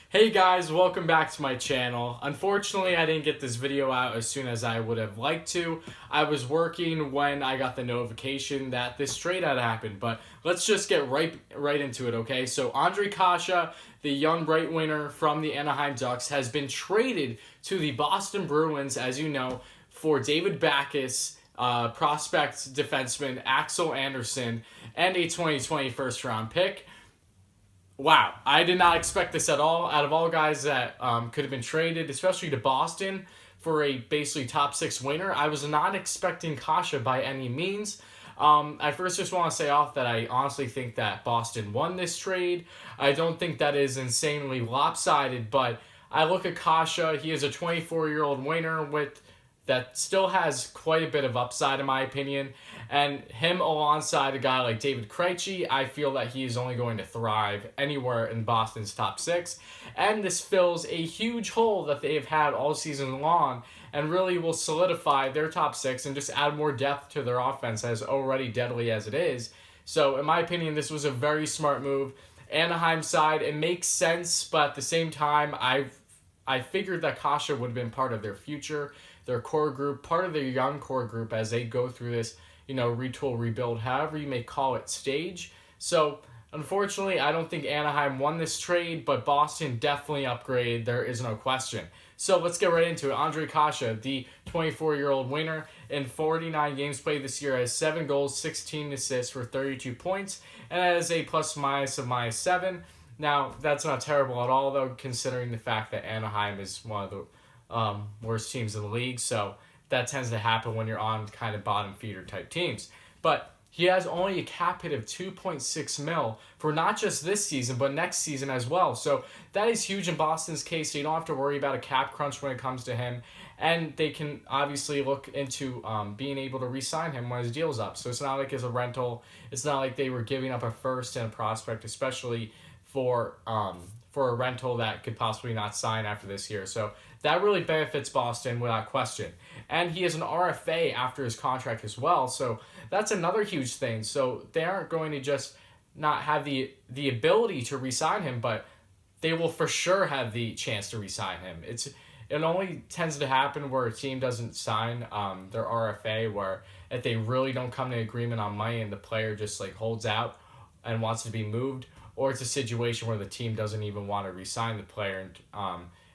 Hey guys, welcome back to my channel. Unfortunately, I didn't get this video out as soon as I would have liked to. I was working when I got the notification that this trade had happened, but let's just get right into it, okay? So Ondrej Kase, the young right winger from the Anaheim Ducks, has been traded to the Boston Bruins, as you know, for David Backes, prospect defenseman Axel Andersson, and a 2020 first round pick. Wow, I did not expect this at all. Out of all guys that could have been traded, especially to Boston for a basically top six winner, I was not expecting Kase by any means. I first just want to say off that I honestly think that Boston won this trade. I don't think that is insanely lopsided, but I look at Kase. He is a 24-year-old winner that still has quite a bit of upside in my opinion. And him alongside a guy like David Krejci, I feel that he is only going to thrive anywhere in Boston's top six. And this fills a huge hole that they have had all season long and really will solidify their top six and just add more depth to their offense as already deadly as it is. So in my opinion, this was a very smart move. Anaheim side, it makes sense, but at the same time, I figured that Kase would have been part of their future, their core group, part of their young core group as they go through this, retool, rebuild, however you may call it, stage. So, unfortunately, I don't think Anaheim won this trade, but Boston definitely upgraded. There is no question. So, let's get right into it. Ondrej Kase, the 24-year-old winner, in 49 games played this year, has 7 goals, 16 assists for 32 points, and has a plus-minus of -7. Now, that's not terrible at all, though, considering the fact that Anaheim is one of the worst teams in the league. So that tends to happen when you're on kind of bottom feeder type teams. But he has only a cap hit of 2.6 mil for not just this season, but next season as well. So that is huge in Boston's case. So you don't have to worry about a cap crunch when it comes to him. And they can obviously look into being able to re-sign him when his deal's up. So it's not like it's a rental. It's not like they were giving up a first and a prospect, especially for a rental that could possibly not sign after this year. So that really benefits Boston without question. And he is an RFA after his contract as well. So that's another huge thing. So they aren't going to just not have the ability to re-sign him, but they will for sure have the chance to re-sign him. It only tends to happen where a team doesn't sign their RFA, where if they really don't come to an agreement on money and the player just holds out and wants to be moved, or it's a situation where the team doesn't even want to re-sign the player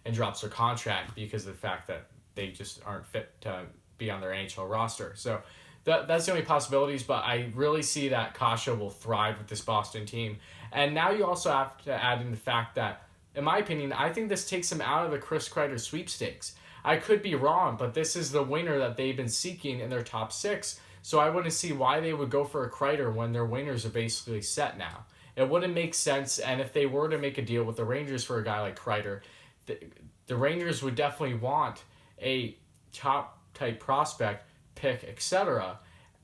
and drops their contract because of the fact that they just aren't fit to be on their NHL roster. So that's the only possibilities, but I really see that Kase will thrive with this Boston team. And now you also have to add in the fact that, in my opinion, I think this takes him out of the Chris Kreider sweepstakes. I could be wrong, but this is the winner that they've been seeking in their top six. So I wouldn't see why they would go for a Kreider when their winners are basically set now. It wouldn't make sense, and if they were to make a deal with the Rangers for a guy like Kreider, the Rangers would definitely want a top-type prospect, pick, etc.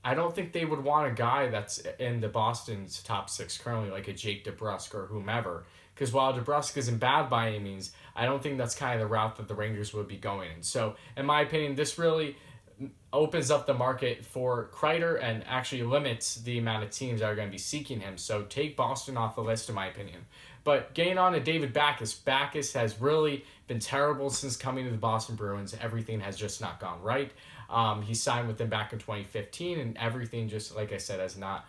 I don't think they would want a guy that's in the Boston's top six currently, like a Jake DeBrusk or whomever, because while DeBrusk isn't bad by any means, I don't think that's kind of the route that the Rangers would be going in. So, in my opinion, this really opens up the market for Kreider and actually limits the amount of teams that are going to be seeking him. So take Boston off the list, in my opinion. But getting on to David Backes. Backes has really been terrible since coming to the Boston Bruins. Everything has just not gone right. He signed with them back in 2015, and everything just, like I said, has not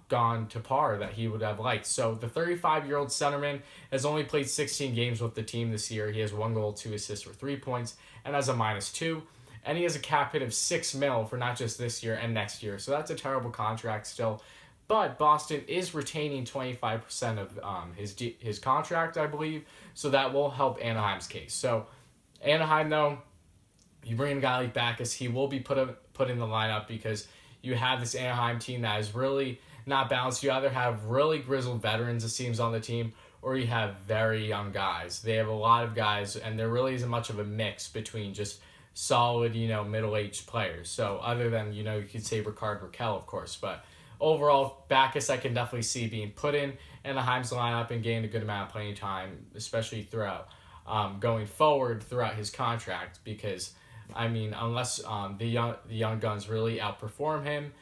gone to par that he would have liked. So the 35-year-old centerman has only played 16 games with the team this year. He has 1 goal, 2 assists for 3 points, and has a -2. And he has a cap hit of 6 mil for not just this year and next year. So that's a terrible contract still. But Boston is retaining 25% of his contract, I believe. So that will help Anaheim's case. So Anaheim, though, you bring in a guy like Backes, he will be put in the lineup because you have this Anaheim team that is really not balanced. You either have really grizzled veterans, it seems, on the team, or you have very young guys. They have a lot of guys, and there really isn't much of a mix between just solid, middle-aged players. So other than, you could say Rickard Rakell, of course. But overall, Backes I can definitely see being put in Anaheim's lineup and getting a good amount of playing time, especially throughout going forward throughout his contract. Because, unless the young guns really outperform him,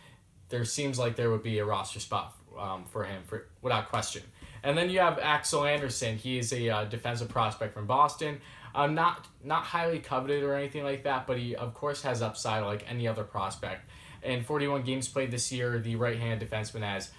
there seems like there would be a roster spot for him without question. And then you have Axel Andersson. He is a defensive prospect from Boston. Not highly coveted or anything like that, but he of course has upside like any other prospect. In 41 games played this year, the right-hand defenseman has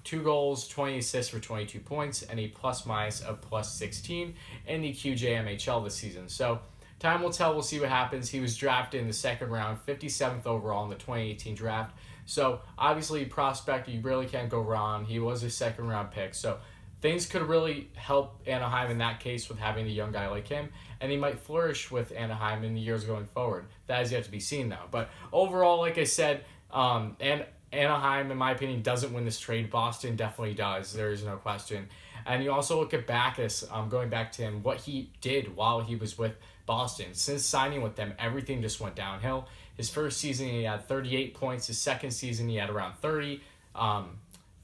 2 goals, 20 assists for 22 points, and a plus-minus of +16 in the QJMHL this season. So time will tell. We'll see what happens. He was drafted in the second round, 57th overall in the 2018 draft. So obviously, prospect, you really can't go wrong. He was a second-round pick. So things could really help Anaheim in that case with having a young guy like him, and he might flourish with Anaheim in the years going forward. That is yet to be seen, though. But overall, like I said, and Anaheim, in my opinion, doesn't win this trade. Boston definitely does. There is no question. And you also look at Backes, going back to him, what he did while he was with Boston. Since signing with them, everything just went downhill. His first season, he had 38 points. His second season, he had around 30.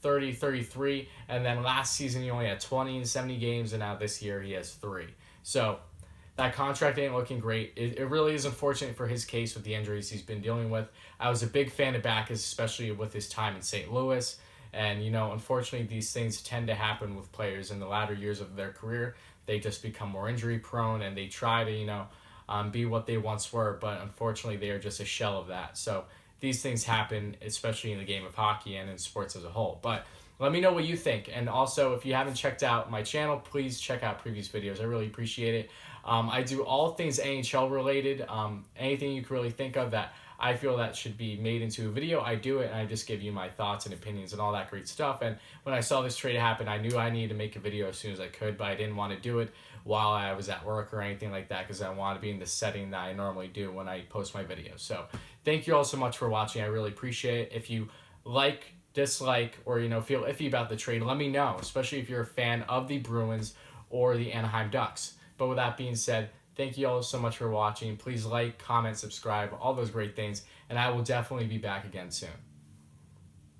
33, and then last season he only had 20 in 70 games, and now this year he has 3. So that contract ain't looking great. It really is unfortunate for his case with the injuries he's been dealing with. I was a big fan of Backes, especially with his time in St. Louis, and unfortunately these things tend to happen with players in the latter years of their career. They just become more injury prone, and they try to be what they once were, but unfortunately they are just a shell of that. So these things happen, especially in the game of hockey and in sports as a whole. But let me know what you think. And also, if you haven't checked out my channel, please check out previous videos. I really appreciate it. I do all things NHL related. Anything you can really think of that I feel that should be made into a video, I do it, and I just give you my thoughts and opinions and all that great stuff. And when I saw this trade happen, I knew I needed to make a video as soon as I could, but I didn't want to do it while I was at work or anything like that, because I want to be in the setting that I normally do when I post my videos. So thank you all so much for watching. I really appreciate it. If you like, dislike, or feel iffy about the trade, let me know, especially if you're a fan of the Bruins or the Anaheim Ducks. But with that being said, thank you all so much for watching. Please like, comment, subscribe, all those great things, and I will definitely be back again soon.